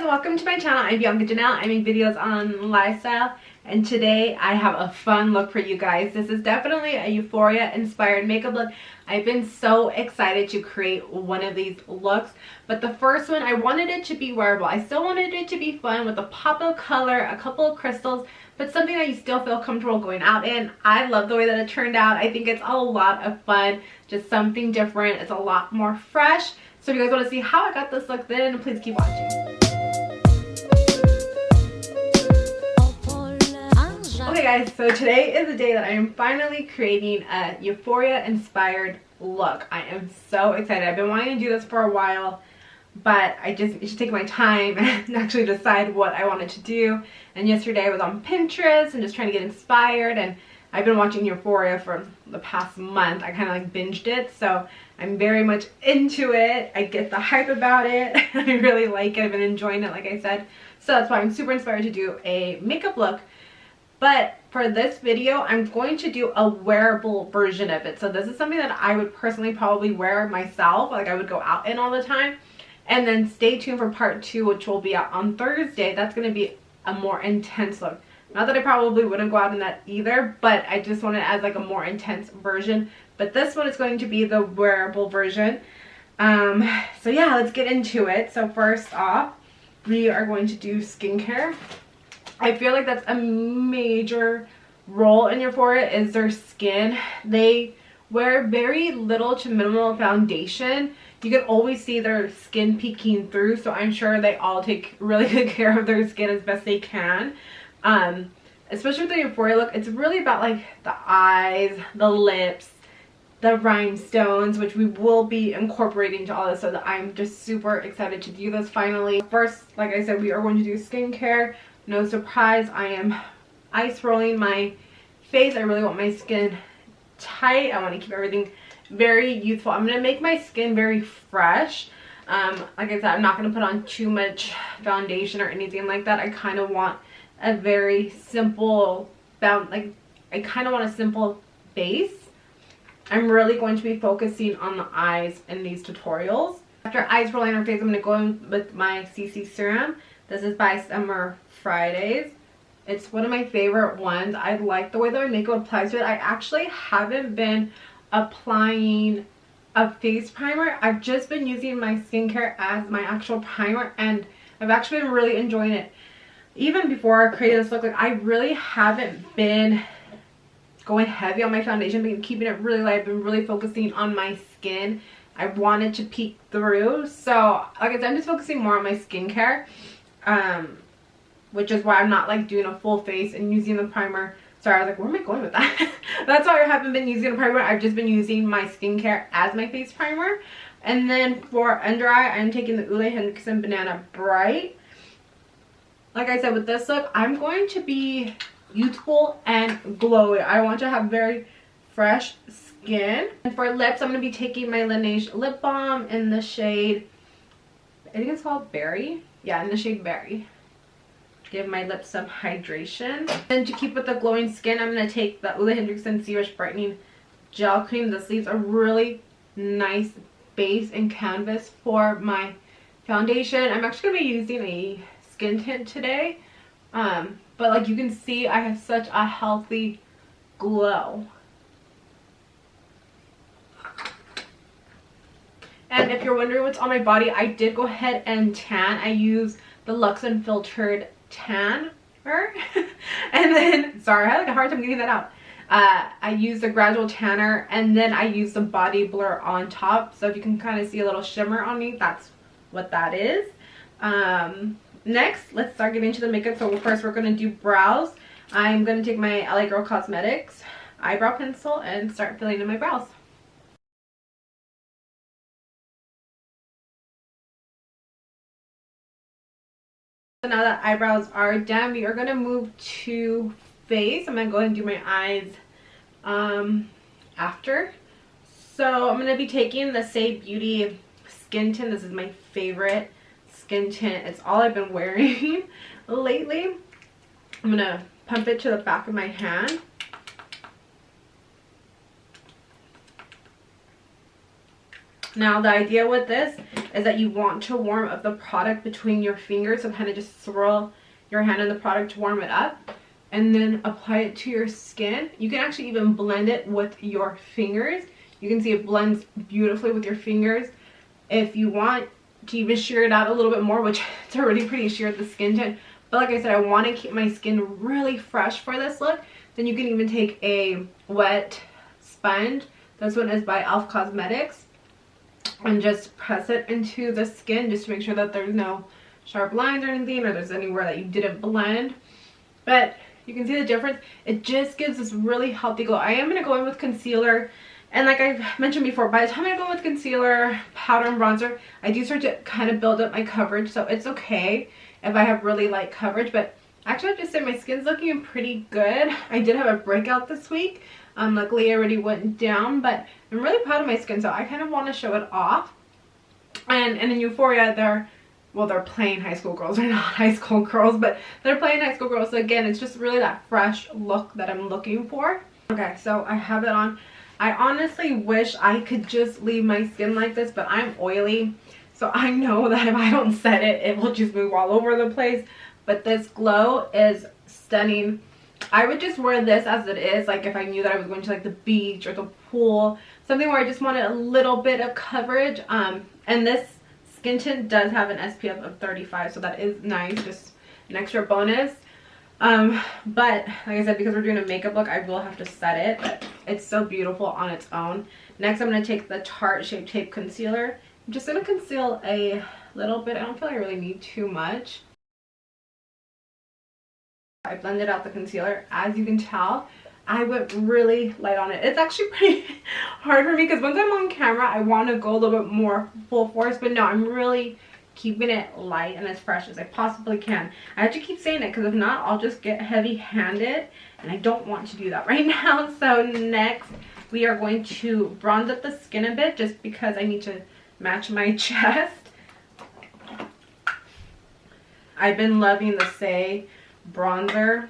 welcome to my channel. I'm Bianca Janel. I make videos on lifestyle, and today I have a fun look for you guys. This is definitely a Euphoria inspired makeup look. I've been so excited to create one of these looks, but the first one, I wanted it to be wearable. I still wanted it to be fun with a pop of color, a couple of crystals, but something that you still feel comfortable going out in. I love the way that it turned out. I think it's a lot of fun, just something different. It's a lot more fresh. So if you guys want to see how I got this look, then please keep watching. Okay guys, so today is the day that I am finally creating a Euphoria inspired look. I am so excited. I've been wanting to do this for a while, but I just need to take my time and actually decide what I wanted to do. And yesterday I was on Pinterest and just trying to get inspired, and I've been watching Euphoria for the past month. I kind of like binged it, so I'm very much into it. I get the hype about it. I really like it. I've been enjoying it, like I said. So that's why I'm super inspired to do a makeup look. But for this video, I'm going to do a wearable version of it. So this is something that I would personally probably wear myself. Like I would go out in all the time. And then stay tuned for part 2, which will be out on Thursday. That's going to be a more intense look. Not that I probably wouldn't go out in that either, but I just want it as like a more intense version. But this one is going to be the wearable version. So yeah, let's get into it. So first off, we are going to do skincare. I feel like that's a major role in Euphoria is their skin. They wear very little to minimal foundation. You can always see their skin peeking through, so I'm sure they all take really good care of their skin as best they can. Especially with the Euphoria look, it's really about like the eyes, the lips, the rhinestones, which we will be incorporating to all this, so that I'm just super excited to do this finally. First, like I said, we are going to do skincare. No surprise, I am ice rolling my face. I really want my skin tight. I want to keep everything very youthful. I'm going to make my skin very fresh. Like I said, I'm not going to put on too much foundation or anything like that. I kind of want a very simple, I kind of want a simple base. I'm really going to be focusing on the eyes in these tutorials. After ice rolling our face, I'm going to go in with my CC serum. This is by Summer Fridays. It's one of my favorite ones. I like the way that my makeup applies to it. I actually haven't been applying a face primer. I've just been using my skincare as my actual primer, and I've actually been really enjoying it. Even before I created this look, like I really haven't been going heavy on my foundation, but keeping it really light. I've been really focusing on my skin. I wanted to peek through, so like I said, I'm just focusing more on my skincare, which is why I'm not like doing a full face and using the primer. Sorry, I was like, where am I going with that? That's why I haven't been using a primer. I've just been using my skincare as my face primer. And then for under eye, I'm taking the Ole Henriksen Banana Bright. Like I said, with this look, I'm going to be youthful and glowy. I want to have very fresh skin. And for lips, I'm going to be taking my Laneige lip balm in the shade, I think it's called Berry. Yeah, in the shade Berry. Give my lips some hydration. And to keep with the glowing skin, I'm going to take the Ole Henriksen Serious Brightening Gel Cream. This leaves a really nice base and canvas for my foundation. I'm actually going to be using a skin tint today. But like you can see, I have such a healthy glow. And if you're wondering what's on my body, I did go ahead and tan. I use the Luxe Unfiltered Tanner. And then, sorry, I had like a hard time getting that out. I used the Gradual Tanner, and then I used the Body Blur on top. So if you can kind of see a little shimmer on me, that's what that is. Next, let's start getting into the makeup. So first we're going to do brows. I'm going to take my LA Girl Cosmetics eyebrow pencil and start filling in my brows. So now that eyebrows are done, we are going to move to face. I'm going to go ahead and do my eyes after. So I'm going to be taking the Say Beauty Skin Tint. This is my favorite skin tint. It's all I've been wearing lately. I'm going to pump it to the back of my hand. Now the idea with this is that you want to warm up the product between your fingers, so kind of just swirl your hand in the product to warm it up and then apply it to your skin. You can actually even blend it with your fingers. You can see it blends beautifully with your fingers. If you want to even shear it out a little bit more, which it's already pretty sheared, the skin tint, but like I said, I want to keep my skin really fresh for this look, then you can even take a wet sponge. This one is by e.l.f. Cosmetics, and just press it into the skin just to make sure that there's no sharp lines or anything, or there's anywhere that you didn't blend. But you can see the difference. It just gives this really healthy glow. I am going to go in with concealer, and like I mentioned before, by the time I go with concealer, powder, and bronzer, I do start to kind of build up my coverage, so it's okay if I have really light coverage. But actually, I have to say my skin's looking pretty good. I did have a breakout this week. Luckily, I already went down, but I'm really proud of my skin, so I kind of want to show it off. And in Euphoria, they're playing high school girls. They're not high school girls, but they're playing high school girls. So again, it's just really that fresh look that I'm looking for. Okay, so I have it on. I honestly wish I could just leave my skin like this, but I'm oily, so I know that if I don't set it, it will just move all over the place. But this glow is stunning. I would just wear this as it is, like if I knew that I was going to like the beach or the pool, something where I just wanted a little bit of coverage. And this skin tint does have an SPF of 35, so that is nice, just an extra bonus. But like I said, because we're doing a makeup look, I will have to set it, but it's so beautiful on its own. Next, I'm going to take the Tarte Shape Tape Concealer. I'm just going to conceal a little bit. I don't feel like I really need too much. I blended out the concealer. As you can tell, I went really light on it. It's actually pretty hard for me because once I'm on camera, I want to go a little bit more full force, but no, I'm really keeping it light and as fresh as I possibly can. I have to keep saying it because if not, I'll just get heavy-handed, and I don't want to do that right now. So next, we are going to bronze up the skin a bit just because I need to match my chest. I've been loving the Say bronzer.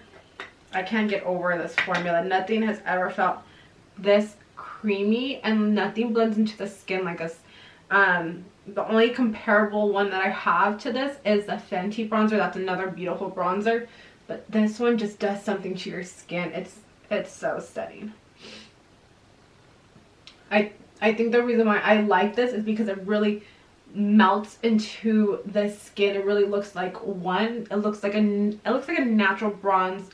I can't get over this formula. Nothing has ever felt this creamy, and nothing blends into the skin like this. The only comparable one that I have to this is the Fenty bronzer. That's another beautiful bronzer, but this one just does something to your skin. It's so stunning. I think the reason why I like this is because it really melts into the skin. It really looks like one. It looks like a natural bronze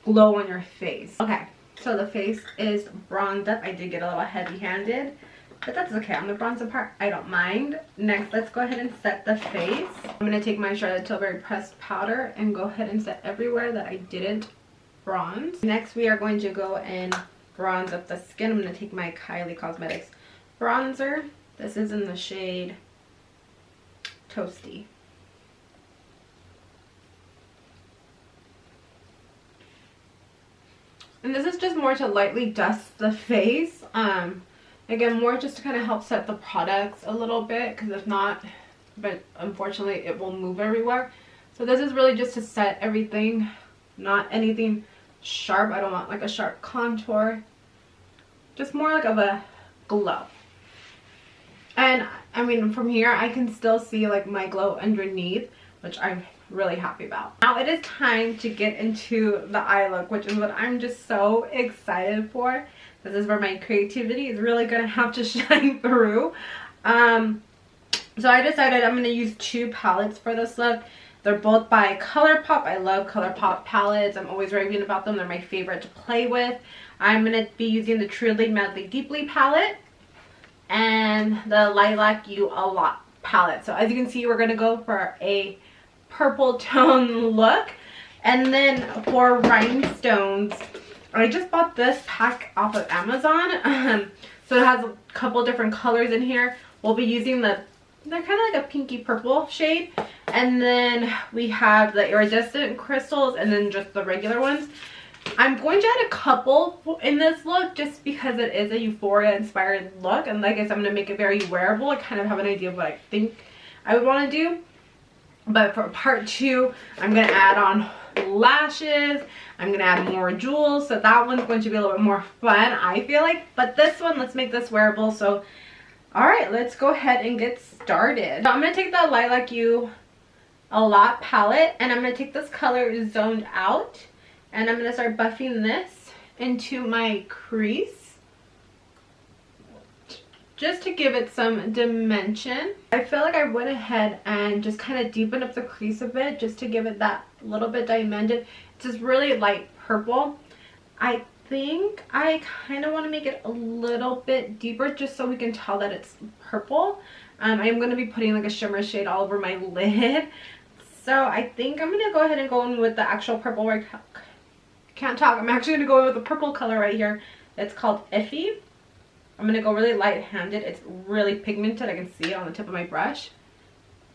glow on your face. Okay, so the face is bronzed up. I did get a little heavy-handed, but that's okay. On the bronzer part, I don't mind. Next, let's go ahead and set the face. I'm going to take my Charlotte Tilbury pressed powder and go ahead and set everywhere that I didn't bronze. Next, we are going to go and bronze up the skin. I'm going to take my Kylie Cosmetics bronzer. This is in the shade Toasty. And this is just more to lightly dust the face. Again, more just to kind of help set the products a little bit, because if not, but unfortunately it will move everywhere. So this is really just to set everything, not anything sharp. I don't want like a sharp contour, just more like of a glow. And I mean, from here I can still see like my glow underneath, which I'm really happy about. Now it is time to get into the eye look, which is what I'm just so excited for. This is where my creativity is really gonna have to shine through. So I decided I'm gonna use two palettes for this look. They're both by ColourPop. I love ColourPop palettes. I'm always raving about them. They're my favorite to play with. I'm gonna be using the Truly Madly Deeply palette and the Lilac You A Lot palette. So as you can see, we're gonna go for a purple tone look. And then for rhinestones, I just bought this pack off of Amazon. So it has a couple different colors in here. We'll be using they're kind of like a pinky purple shade. And then we have the iridescent crystals and then just the regular ones. I'm going to add a couple in this look just because it is a Euphoria inspired look. And like I said, I'm going to make it very wearable. I kind of have an idea of what I think I would want to do. But for part two, I'm going to add on lashes. I'm going to add more jewels. So that one's going to be a little bit more fun, I feel like. But this one, let's make this wearable. So All right, let's go ahead and get started. So I'm gonna take the Lilac You A Lot palette, and I'm gonna take this color Zoned Out, and I'm gonna start buffing this into my crease just to give it some dimension. I feel like I went ahead and just kind of deepened up the crease a bit just to give it that little bit dimension. It's just really light purple. I think I kind of want to make it a little bit deeper just so we can tell that it's purple. I'm going to be putting like a shimmer shade all over my lid. So I think I'm going to go ahead and go in with the actual purple. I can't talk. I'm actually going to go in with the purple color right here. It's called Iffy. I'm going to go really light-handed. It's really pigmented. I can see it on the tip of my brush.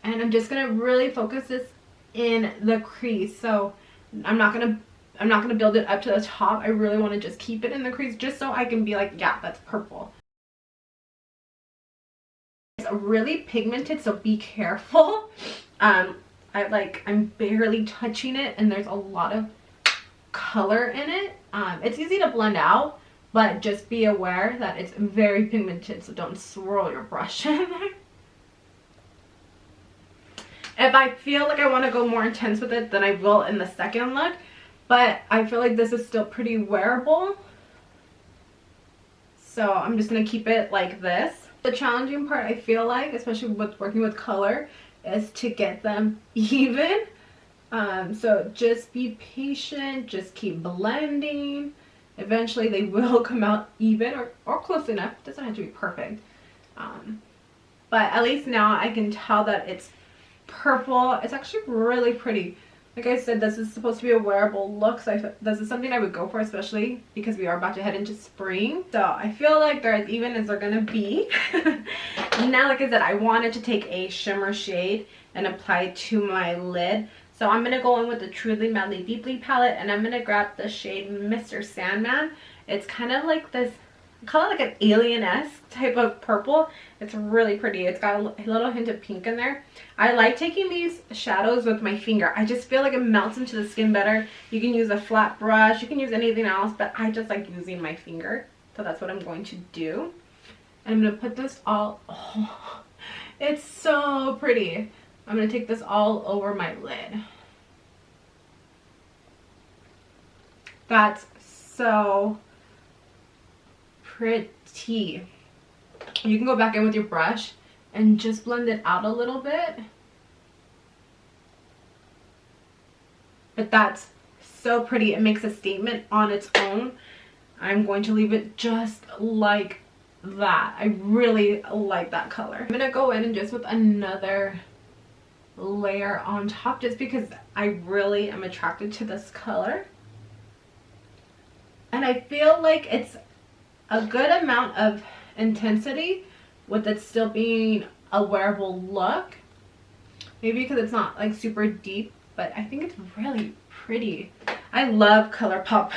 And I'm just going to really focus this in the crease. So I'm not going to build it up to the top. I really want to just keep it in the crease just so I can be like, yeah, that's purple. It's really pigmented, so be careful. I'm barely touching it, and there's a lot of color in it. It's easy to blend out, but just be aware that it's very pigmented, so don't swirl your brush in there. If I feel like I want to go more intense with it, then I will in the second look. But I feel like this is still pretty wearable. So I'm just going to keep it like this. The challenging part, I feel like, especially with working with color, is to get them even. So just be patient. Just keep blending. Eventually they will come out even or close enough. It doesn't have to be perfect. But at least now I can tell that it's purple. It's actually really pretty. Like I said, this is supposed to be a wearable look, so this is something I would go for, especially because we are about to head into spring. So I feel like they're as even as they're gonna be. Now, like I said, I wanted to take a shimmer shade and apply it to my lid. So I'm gonna go in with the Truly Madly Deeply palette, and I'm gonna grab the shade Mr. Sandman. It's kind of like this, I call it like an alien-esque type of purple. It's really pretty. It's got a little hint of pink in there. I like taking these shadows with my finger. I just feel like it melts into the skin better. You can use a flat brush. You can use anything else, but I just like using my finger. So that's what I'm going to do. And I'm going to put this all... Oh, it's so pretty. I'm going to take this all over my lid. That's so pretty. You can go back in with your brush and just blend it out a little bit. But that's so pretty. It makes a statement on its own. I'm going to leave it just like that. I really like that color. I'm going to go in and just with another layer on top just because I really am attracted to this color. And I feel like it's a good amount of intensity with it still being a wearable look. Maybe because it's not like super deep, but I think it's really pretty. I love ColourPop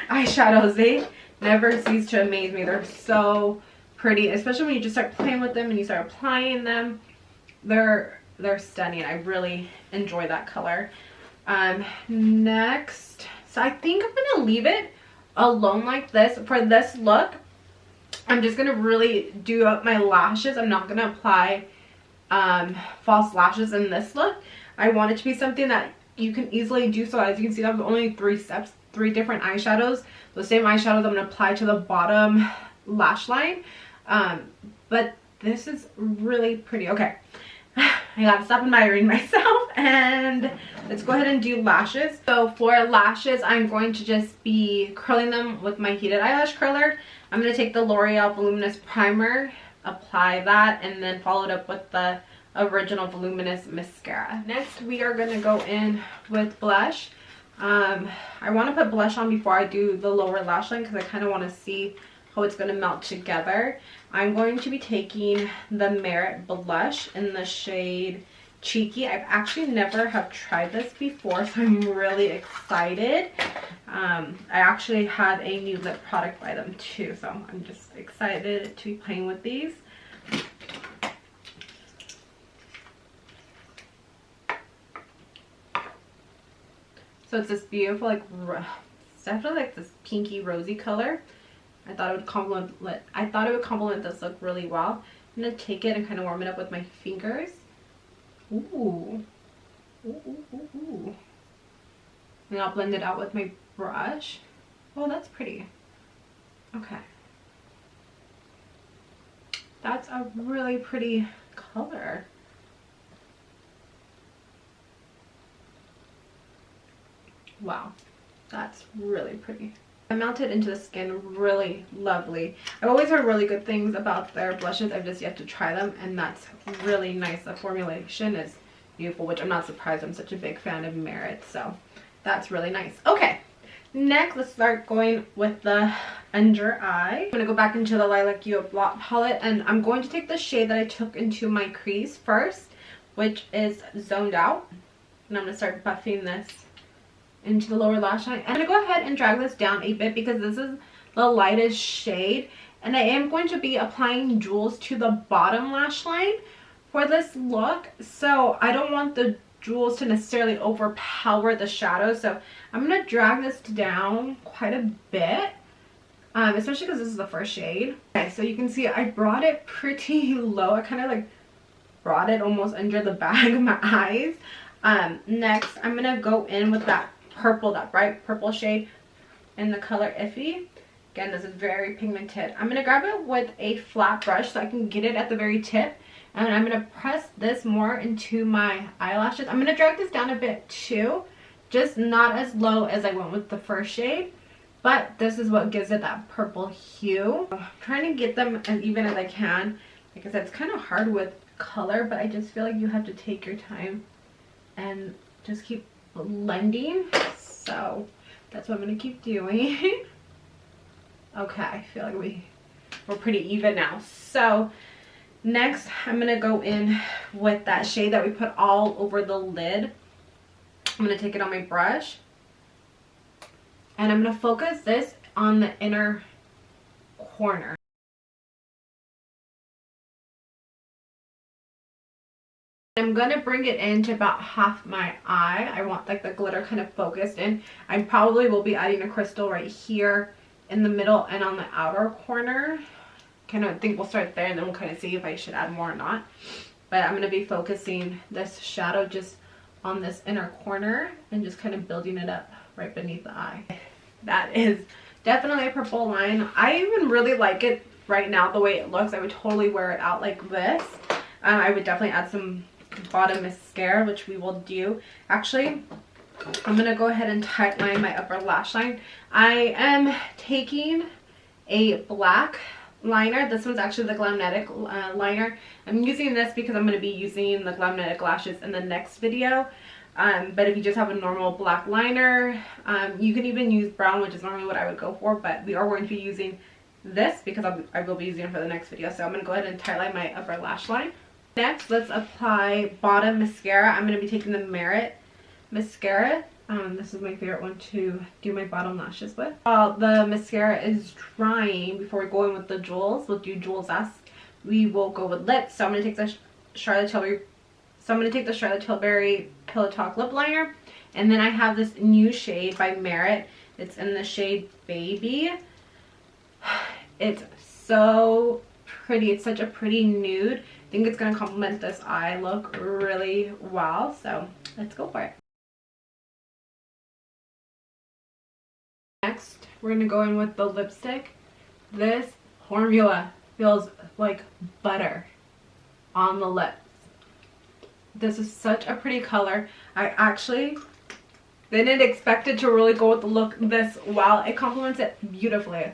eyeshadows. They never cease to amaze me. They're so pretty, especially when you just start playing with them and you start applying them. They're stunning. I really enjoy that color. Next, so I think I'm gonna leave it alone like this for this look. I'm just gonna really do up my lashes. I'm not gonna apply false lashes in this look. I want it to be something that you can easily do. So as you can see, that was only 3 steps, 3 different eyeshadows. The same eyeshadows I'm gonna apply to the bottom lash line. But this is really pretty. Okay, I gotta stop admiring myself and let's go ahead and do lashes. So for lashes, I'm going to just be curling them with my heated eyelash curler. I'm going to take the L'Oreal Voluminous Primer, apply that, and then follow it up with the Original Voluminous Mascara. Next, we are going to go in with blush. I want to put blush on before I do the lower lash line because I kind of want to see how it's going to melt together. I'm going to be taking the Merit blush in the shade Cheeky. I've actually never have tried this before, so I'm really excited. I actually had a new lip product by them too, so I'm just excited to be playing with these. So it's this beautiful, like, it's definitely like this pinky rosy color. I thought it would complement this look really well. I'm going to take it and kind of warm it up with my fingers. Ooh. Ooh, ooh, ooh, ooh. And I'll blend it out with my brush. Oh, that's pretty. Okay. That's a really pretty color. Wow, that's really pretty. I melted into the skin really lovely. I've always heard really good things about their blushes. I've just yet to try them, and that's really nice. The formulation is beautiful, which I'm not surprised. I'm such a big fan of Merit, so that's really nice. Okay, next let's start going with the under eye. I'm going to go back into the Lilac You Blot palette, and I'm going to take the shade that I took into my crease first, which is Zoned Out, and I'm going to start buffing this into the lower lash line. I'm going to go ahead and drag this down a bit because this is the lightest shade, and I am going to be applying jewels to the bottom lash line for this look, so I don't want the jewels to necessarily overpower the shadow, so I'm going to drag this down quite a bit, especially because this is the first shade. Okay, so you can see I brought it pretty low. I kind of like brought it almost under the bag of my eyes. Next I'm going to go in with that purple, that bright purple shade in the color Iffy. Again, this is very pigmented. I'm going to grab it with a flat brush so I can get it at the very tip, and I'm going to press this more into my eyelashes. I'm going to drag this down a bit too, just not as low as I went with the first shade, but this is what gives it that purple hue. I'm trying to get them as even as I can. Like I said, it's kind of hard with color, but I just feel like you have to take your time and just keep blending, so that's what I'm going to keep doing. Okay, I feel like we're pretty even now. So next I'm going to go in with that shade that we put all over the lid. I'm going to take it on my brush, and I'm going to focus this on the inner corner. I'm going to bring it into about half my eye. I want like the glitter kind of focused in. I probably will be adding a crystal right here in the middle and on the outer corner. Kind of think we'll start there, and then we'll kind of see if I should add more or not. But I'm going to be focusing this shadow just on this inner corner and just kind of building it up right beneath the eye. That is definitely a purple line. I even really like it right now the way it looks. I would totally wear it out like this. I would definitely add some bottom mascara, which we will do. Actually, I'm gonna go ahead and tightline my upper lash line. I am taking a black liner. This one's actually the Glamnetic liner. I'm using this because I'm going to be using the Glamnetic lashes in the next video. But if you just have a normal black liner, you can even use brown, which is normally what I would go for, but we are going to be using this because I will be using it for the next video. So I'm going to go ahead and tightline my upper lash line. Next, let's apply bottom mascara. I'm going to be taking the Merit mascara. This is my favorite one to do my bottom lashes with. While the mascara is drying, before we go in with the jewels, we'll do jewels-esque. We will go with lips. So I'm going to take the Charlotte Tilbury Pillow Talk lip liner, and then I have this new shade by Merit. It's in the shade Baby. It's so pretty. It's such a pretty nude. I think it's going to complement this eye look really well. So let's go for it. Next, we're going to go in with the lipstick. This formula feels like butter on the lips. This is such a pretty color. I actually didn't expect it to really go with the look this well. It complements it beautifully.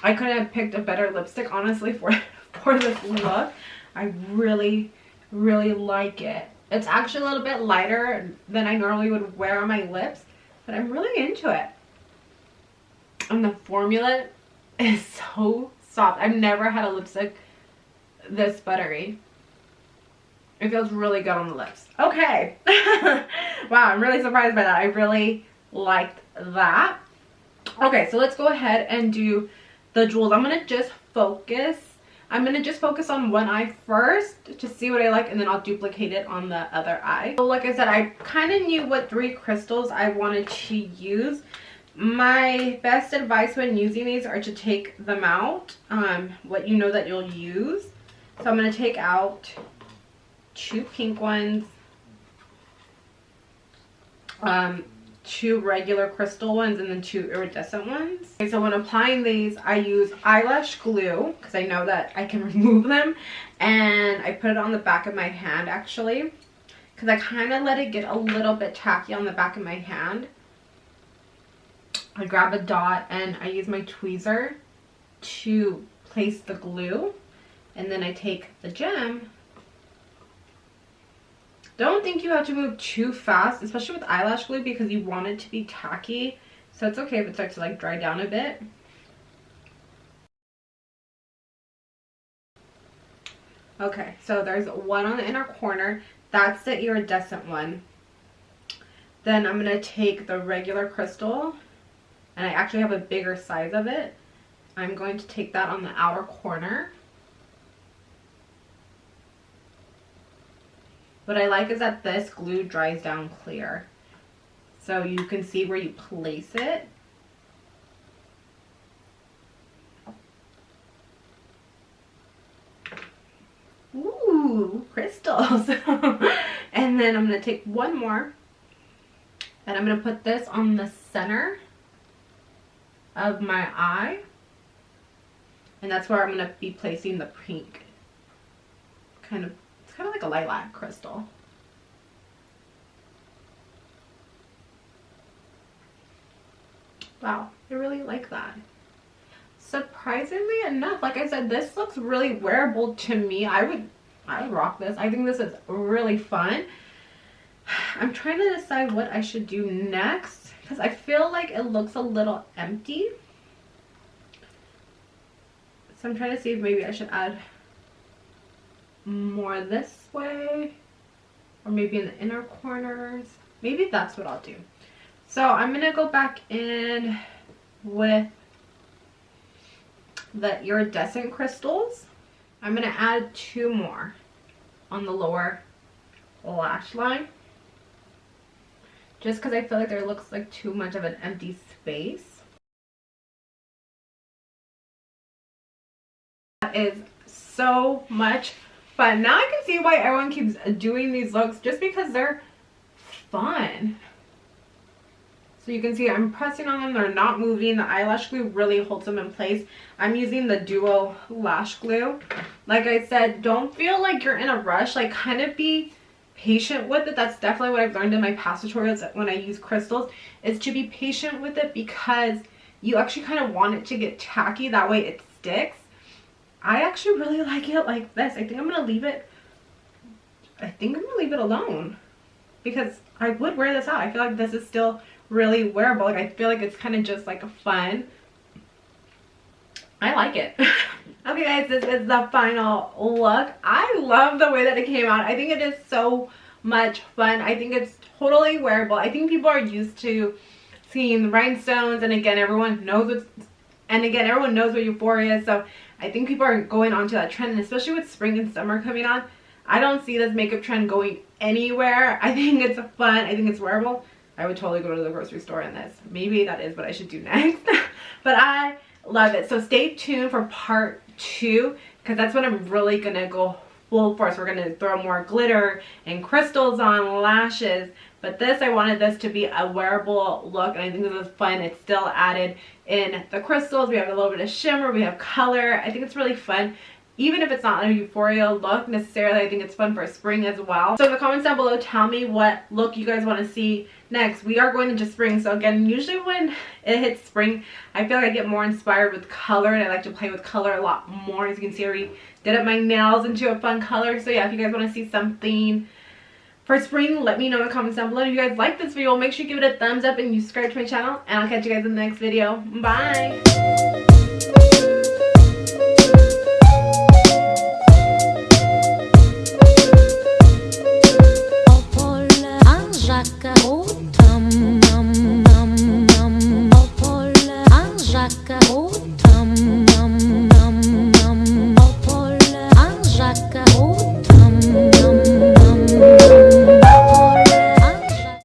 I couldn't have picked a better lipstick, honestly, for this look. I really, really like it. It's actually a little bit lighter than I normally would wear on my lips, but I'm really into it. And the formula is so soft. I've never had a lipstick this buttery. It feels really good on the lips. Okay. Wow, I'm really surprised by that. I really liked that. Okay, so let's go ahead and do the jewels. I'm going to just focus on one eye first to see what I like, and then I'll duplicate it on the other eye. So like I said, I kind of knew what 3 crystals I wanted to use. My best advice when using these are to take them out, what you know that you'll use. So I'm going to take out 2 pink ones, 2 regular crystal ones, and then 2 iridescent ones. Okay, so when applying these, I use eyelash glue because I know that I can remove them, and I put it on the back of my hand actually because I kind of let it get a little bit tacky on the back of my hand. I grab a dot and I use my tweezer to place the glue, and then I take the gem. Don't think you have to move too fast, especially with eyelash glue, because you want it to be tacky. So it's okay if it starts to like dry down a bit. Okay, so there's one on the inner corner. That's the iridescent one. Then I'm going to take the regular crystal, and I actually have a bigger size of it. I'm going to take that on the outer corner. What I like is that this glue dries down clear, so you can see where you place it. Ooh, crystals. And then I'm going to take one more, and I'm going to put this on the center of my eye, and that's where I'm going to be placing the pink. It's kind of like a lilac crystal. Wow, I really like that. Surprisingly enough, like I said, this looks really wearable to me. I would rock this. I think this is really fun. I'm trying to decide what I should do next because I feel like it looks a little empty. So I'm trying to see if maybe I should add more this way, or maybe in the inner corners. Maybe that's what I'll do. So I'm gonna go back in with the iridescent crystals. I'm gonna add 2 more on the lower lash line, just because I feel like there looks like too much of an empty space. That is so much fun. Now I can see why everyone keeps doing these looks, just because they're fun. So you can see I'm pressing on them, they're not moving. The eyelash glue really holds them in place. I'm using the Duo lash glue. Like I said, don't feel like you're in a rush, like kind of be patient with it. That's definitely what I've learned in my past tutorials when I use crystals, is to be patient with it, because you actually kind of want it to get tacky, that way it sticks. I actually really like it like this. I think I'm gonna leave it alone, because I would wear this out. I feel like this is still really wearable. Like I feel like it's kind of just like a fun. I like it. Okay guys, this is the final look. I love the way that it came out. I think it is so much fun. I think it's totally wearable. I think people are used to seeing rhinestones, and again everyone knows what Euphoria is, so I think people are going onto that trend, and especially with spring and summer coming on, I don't see this makeup trend going anywhere. I think it's fun. I think it's wearable. I would totally go to the grocery store in this. Maybe that is what I should do next. But I love it. So stay tuned for part 2, because that's when I'm really gonna go full force. We're gonna throw more glitter and crystals on lashes. But this, I wanted this to be a wearable look, and I think this is fun. It's still added in the crystals. We have a little bit of shimmer, we have color. I think it's really fun. Even if it's not a Euphoria look necessarily, I think it's fun for spring as well. So in the comments down below, tell me what look you guys want to see next. We are going into spring, so again, usually when it hits spring, I feel like I get more inspired with color, and I like to play with color a lot more. As you can see, I already did up my nails into a fun color. So yeah, if you guys want to see something for spring, let me know in the comments down below. If you guys like this video, make sure you give it a thumbs up and you subscribe to my channel, and I'll catch you guys in the next video. Bye! Jaca,